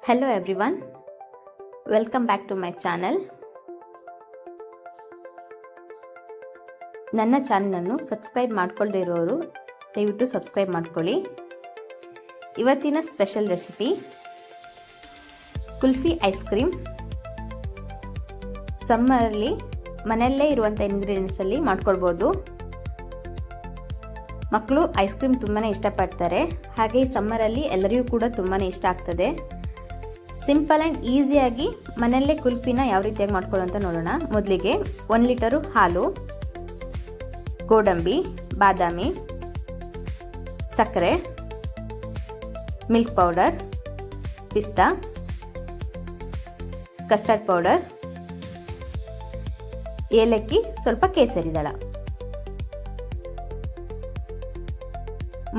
Hello everyone, welcome back to my channel. ನನ್ನ ಚಾನಲನ್ನು subscribe ಮಾಡ್ಕೊಳ್ಳದೇ ಇರೋರು ದಯವಿಟ್ಟು ಸಬ್ಸ್ಕ್ರೈಬ್ ಮಾಡ್ಕೊಳ್ಳಿ. ಇವತ್ತಿನ special recipe kulfi ice cream. ಸಮ್ಮರಲ್ಲಿ ಮನೆಯಲ್ಲೇ ಇರುವಂಥ ಇಂಗ್ರೀಡಿಯೆಂಟ್ಸ್ ಅಲ್ಲಿ ಮಾಡ್ಕೊಳ್ಬೋದು. ಮಕ್ಕಳು ಐಸ್ ಕ್ರೀಮ್ ತುಂಬಾ ಇಷ್ಟಪಡ್ತಾರೆ. ಹಾಗೆ ಈ ಸಮ್ಮರಲ್ಲಿ ಎಲ್ಲರಿಗೂ ಕೂಡ ತುಂಬಾ ಇಷ್ಟ ಆಗ್ತದೆ. ಸಿಂಪಲ್ ಆ್ಯಂಡ್ ಈಸಿಯಾಗಿ ಮನೆಯಲ್ಲೇ ಕುಲ್ಫಿನ ಯಾವ ರೀತಿಯಾಗಿ ಮಾಡ್ಕೊಳ್ಳೋ ಅಂತ ನೋಡೋಣ. ಮೊದಲಿಗೆ 1 ಲೀಟರು ಹಾಲು, ಗೋಡಂಬಿ, ಬಾದಾಮಿ, ಸಕ್ಕರೆ, ಮಿಲ್ಕ್ ಪೌಡರ್, ಪಿಸ್ತಾ, ಕಸ್ಟರ್ಡ್ ಪೌಡರ್, ಏಲಕ್ಕಿ, ಸ್ವಲ್ಪ ಕೇಸರಿ ದಳ.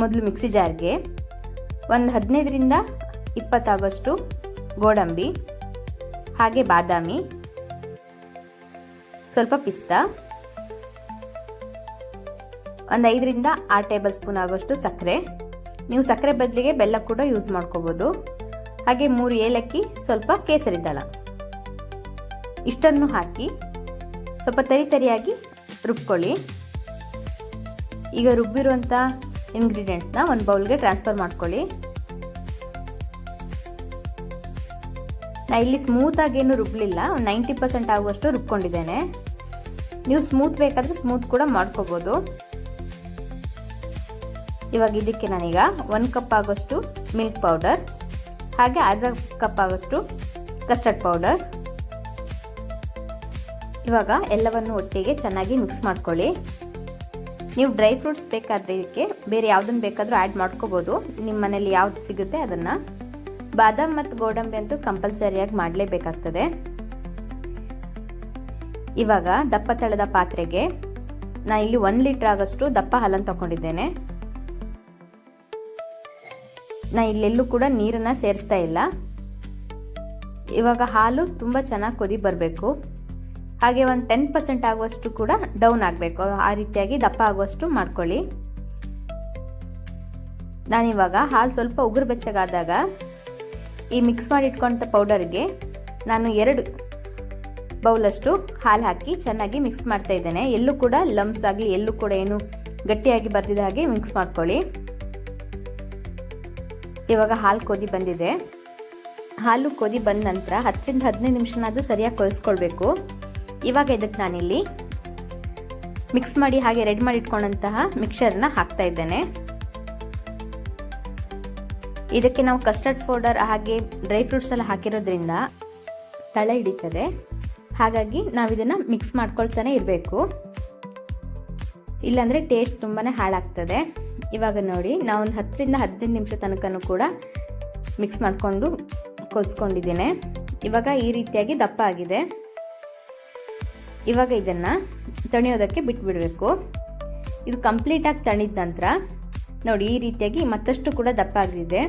ಮೊದಲು ಮಿಕ್ಸಿ ಜಾರ್ಗೆ ಒಂದು 15ರಿಂದ 20 ಆಗೋಷ್ಟು ಗೋಡಂಬಿ, ಹಾಗೆ ಬಾದಾಮಿ, ಸ್ವಲ್ಪ ಪಿಸ್ತಾ, ಒಂದು 5ರಿಂದ 6 ಟೇಬಲ್ ಸ್ಪೂನ್ ಆಗೋಷ್ಟು ಸಕ್ಕರೆ. ನೀವು ಸಕ್ಕರೆ ಬದಲಿಗೆ ಬೆಲ್ಲ ಕೂಡ ಯೂಸ್ ಮಾಡ್ಕೋಬೋದು. ಹಾಗೆ 3 ಏಲಕ್ಕಿ, ಸ್ವಲ್ಪ ಕೇಸರಿ ದಳ. ಇಷ್ಟನ್ನು ಹಾಕಿ ಸ್ವಲ್ಪ ತರಿಯಾಗಿ ರುಬ್ಕೊಳ್ಳಿ. ಈಗ ರುಬ್ಬಿರುವಂಥ ಇಂಗ್ರೀಡಿಯೆಂಟ್ಸ್ನ ಒಂದು ಬೌಲ್ಗೆ ಟ್ರಾನ್ಸ್ಫರ್ ಮಾಡ್ಕೊಳ್ಳಿ. ನಾ ಇಲ್ಲಿ ಸ್ಮೂತಾಗಿ ಏನು ರುಬ್ಲಿಲ್ಲ, ಒಂದು 90% ಆಗುವಷ್ಟು ರುಬ್ಕೊಂಡಿದ್ದೇನೆ. ನೀವು ಸ್ಮೂತ್ ಬೇಕಾದರೆ ಸ್ಮೂತ್ ಕೂಡ ಮಾಡ್ಕೋಬೋದು. ಇವಾಗ ಇದಕ್ಕೆ ನಾನೀಗ 1 ಕಪ್ ಆಗೋಷ್ಟು ಮಿಲ್ಕ್ ಪೌಡರ್, ಹಾಗೆ ಅರ್ಧ ಕಪ್ ಆಗೋಷ್ಟು ಕಸ್ಟರ್ಡ್ ಪೌಡರ್. ಇವಾಗ ಎಲ್ಲವನ್ನು ಒಟ್ಟಿಗೆ ಚೆನ್ನಾಗಿ ಮಿಕ್ಸ್ ಮಾಡ್ಕೊಳ್ಳಿ. ನೀವು ಡ್ರೈ ಫ್ರೂಟ್ಸ್ ಬೇಕಾದರೆ ಇದಕ್ಕೆ ಬೇರೆ ಯಾವುದನ್ನು ಬೇಕಾದರೂ ಆ್ಯಡ್ ಮಾಡ್ಕೋಬೋದು. ನಿಮ್ಮ ಮನೇಲಿ ಯಾವ್ದು ಸಿಗುತ್ತೆ ಅದನ್ನು. ಬಾದಾಮ್ ಮತ್ತು ಗೋಡಂಬಿ ಅಂತೂ ಕಂಪಲ್ಸರಿಯಾಗಿ ಮಾಡಲೇಬೇಕಾಗ್ತದೆ. ಇವಾಗ ದಪ್ಪ ತಳದ ಪಾತ್ರೆಗೆ ನಾನು ಇಲ್ಲಿ 1 ಲೀಟರ್ ಆಗೋಷ್ಟು ದಪ್ಪ ಹಾಲನ್ನು ತಗೊಂಡಿದ್ದೇನೆ. ನಾನು ಇಲ್ಲೆಲ್ಲೂ ಕೂಡ ನೀರನ್ನು ಸೇರಿಸ್ತಾ ಇಲ್ಲ. ಇವಾಗ ಹಾಲು ತುಂಬ ಚೆನ್ನಾಗಿ ಕೊದಿ ಬರಬೇಕು. ಹಾಗೆ ಒಂದು 10% ಆಗುವಷ್ಟು ಕೂಡ ಡೌನ್ ಆಗಬೇಕು. ಆ ರೀತಿಯಾಗಿ ದಪ್ಪ ಆಗುವಷ್ಟು ಮಾಡ್ಕೊಳ್ಳಿ. ನಾನಿವಾಗ ಹಾಲು ಸ್ವಲ್ಪ ಉಗುರು ಬೆಚ್ಚಗಾದಾಗ ಈ ಮಿಕ್ಸ್ ಮಾಡಿ ಇಟ್ಕೊಂಡ ಪೌಡರ್ಗೆ ನಾನು 2 ಬೌಲಷ್ಟು ಹಾಲು ಹಾಕಿ ಚೆನ್ನಾಗಿ ಮಿಕ್ಸ್ ಮಾಡ್ತಾ ಇದ್ದೇನೆ. ಎಲ್ಲೂ ಕೂಡ ಲಂಪ್ಸ್ ಆಗಲಿ, ಎಲ್ಲೂ ಕೂಡ ಏನು ಗಟ್ಟಿಯಾಗಿ ಬರ್ತಿದ್ದ ಹಾಗೆ ಮಿಕ್ಸ್ ಮಾಡ್ಕೊಳ್ಳಿ. ಇವಾಗ ಹಾಲು ಕೊದಿ ಬಂದಿದೆ. ಹಾಲು ಕೊದಿ ಬಂದ ನಂತರ 10ರಿಂದ 15 ನಿಮಿಷನಾದರೂ ಸರಿಯಾಗಿ ಕೊದಿಸ್ಕೊಳ್ಬೇಕು. ಇವಾಗ ಇದಕ್ಕೆ ನಾನಿಲ್ಲಿ ಮಿಕ್ಸ್ ಮಾಡಿ ಹಾಗೆ ರೆಡಿ ಮಾಡಿ ಇಟ್ಕೊಂಡಂತಹ ಮಿಕ್ಸರ್ನ ಹಾಕ್ತಾ ಇದ್ದೇನೆ. ಇದಕ್ಕೆ ನಾವು ಕಸ್ಟರ್ಡ್ ಪೌಡರ್ ಹಾಗೆ ಡ್ರೈ ಫ್ರೂಟ್ಸ್ ಎಲ್ಲ ಹಾಕಿರೋದ್ರಿಂದ ತಳ ಹಿಡಿತದೆ. ಹಾಗಾಗಿ ನಾವು ಇದನ್ನು ಮಿಕ್ಸ್ ಮಾಡ್ಕೊಳ್ತಾನೆ ಇರಬೇಕು, ಇಲ್ಲಾಂದರೆ ಟೇಸ್ಟ್ ತುಂಬಾ ಹಾಳಾಗ್ತದೆ. ಇವಾಗ ನೋಡಿ, ನಾವು ಒಂದು 10ರಿಂದ 15 ನಿಮಿಷ ತನಕನೂ ಕೂಡ ಮಿಕ್ಸ್ ಮಾಡಿಕೊಂಡು ಕೊದಿಸ್ಕೊಂಡಿದ್ದೇನೆ. ಇವಾಗ ಈ ರೀತಿಯಾಗಿ ದಪ್ಪ ಆಗಿದೆ. ಇವಾಗ ಇದನ್ನು ತಣಿಯೋದಕ್ಕೆ ಬಿಟ್ಬಿಡಬೇಕು. ಇದು ಕಂಪ್ಲೀಟಾಗಿ ತಣಿದ ನಂತರ ನೋಡಿ ಈ ರೀತಿಯಾಗಿ ಮತ್ತಷ್ಟು ಕೂಡ ದಪ್ಪ ಆಗಿದೆ.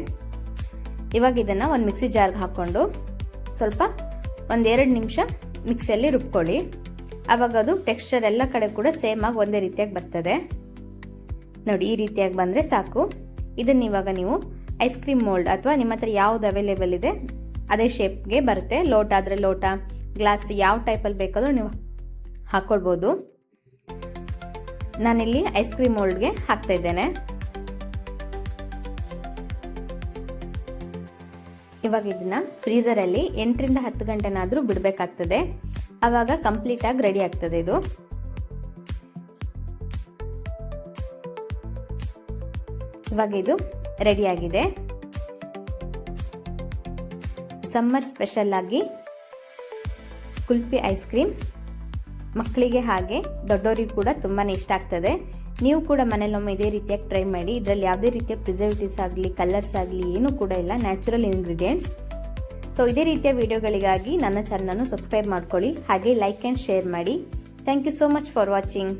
ಇವಾಗ ಇದನ್ನು ಒಂದು ಮಿಕ್ಸಿ ಜಾರ್ಗೆ ಹಾಕ್ಕೊಂಡು ಸ್ವಲ್ಪ 1-2 ನಿಮಿಷ ಮಿಕ್ಸಿಯಲ್ಲಿ ರುಬ್ಕೊಳ್ಳಿ. ಆವಾಗ ಅದು ಟೆಕ್ಸ್ಚರ್ ಎಲ್ಲ ಕಡೆ ಕೂಡ ಸೇಮ್ ಆಗಿ ಒಂದೇ ರೀತಿಯಾಗಿ ಬರ್ತದೆ. ನೋಡಿ ಈ ರೀತಿಯಾಗಿ ಬಂದರೆ ಸಾಕು. ಇದನ್ನು ಇವಾಗ ನೀವು ಐಸ್ ಕ್ರೀಮ್ ಮೋಲ್ಡ್ ಅಥವಾ ನಿಮ್ಮ ಹತ್ರ ಯಾವ್ದು ಅವೈಲೇಬಲ್ ಇದೆ ಅದೇ ಶೇಪ್ಗೆ ಬರುತ್ತೆ. ಲೋಟ ಆದರೆ ಲೋಟ, ಗ್ಲಾಸ್ ಯಾವ ಟೈಪಲ್ಲಿ ಬೇಕಾದರೂ ನೀವು ಹಾಕ್ಕೊಳ್ಬೋದು. ನಾನಿಲ್ಲಿ ಐಸ್ ಕ್ರೀಮ್ ಮೋಲ್ಡ್ಗೆ ಹಾಕ್ತಾ ಇದ್ದೇನೆ. ಇವಾಗ ಇದನ್ನ ಫ್ರೀಸರಲ್ಲಿ 8ರಿಂದ 10 ಗಂಟೆನಾದರೂ ಬಿಡಬೇಕಾಗ್ತದೆ. ಆವಾಗ ಕಂಪ್ಲೀಟ್ ಆಗಿ ರೆಡಿ ಆಗ್ತದೆ ಇದು. ಇವಾಗ ಇದು ರೆಡಿ ಆಗಿದೆ. ಸಮ್ಮರ್ ಸ್ಪೆಷಲ್ ಆಗಿ ಕುಲ್ಫಿ ಐಸ್ ಕ್ರೀಮ್ ಮಕ್ಕಳಿಗೆ ಹಾಗೆ ದೊಡ್ಡವರಿಗೂ ಕೂಡ ತುಂಬಾ ಇಷ್ಟ ಆಗ್ತದೆ. ನೀವು ಕೂಡ ಮನೇಲೊಮ್ಮೆ ಇದೇ ರೀತಿಯಾಗಿ ಟ್ರೈ ಮಾಡಿ. ಇದರಲ್ಲಿ ಯಾವುದೇ ರೀತಿಯ ಪ್ರಿಸರ್ವೇಟಿವ್ಸ್ ಆಗಲಿ, ಕಲರ್ಸ್ ಆಗಲಿ ಏನೂ ಕೂಡ ಇಲ್ಲ, ನ್ಯಾಚುರಲ್ ಇಂಗ್ರೀಡಿಯೆಂಟ್ಸ್. ಸೊ ಇದೇ ರೀತಿಯ ವಿಡಿಯೋಗಳಿಗಾಗಿ ನನ್ನ ಚಾನಲನ್ನು ಸಬ್ಸ್ಕ್ರೈಬ್ ಮಾಡ್ಕೊಳ್ಳಿ. ಹಾಗೆ ಲೈಕ್ ಆ್ಯಂಡ್ ಶೇರ್ ಮಾಡಿ. Thank you so much for watching.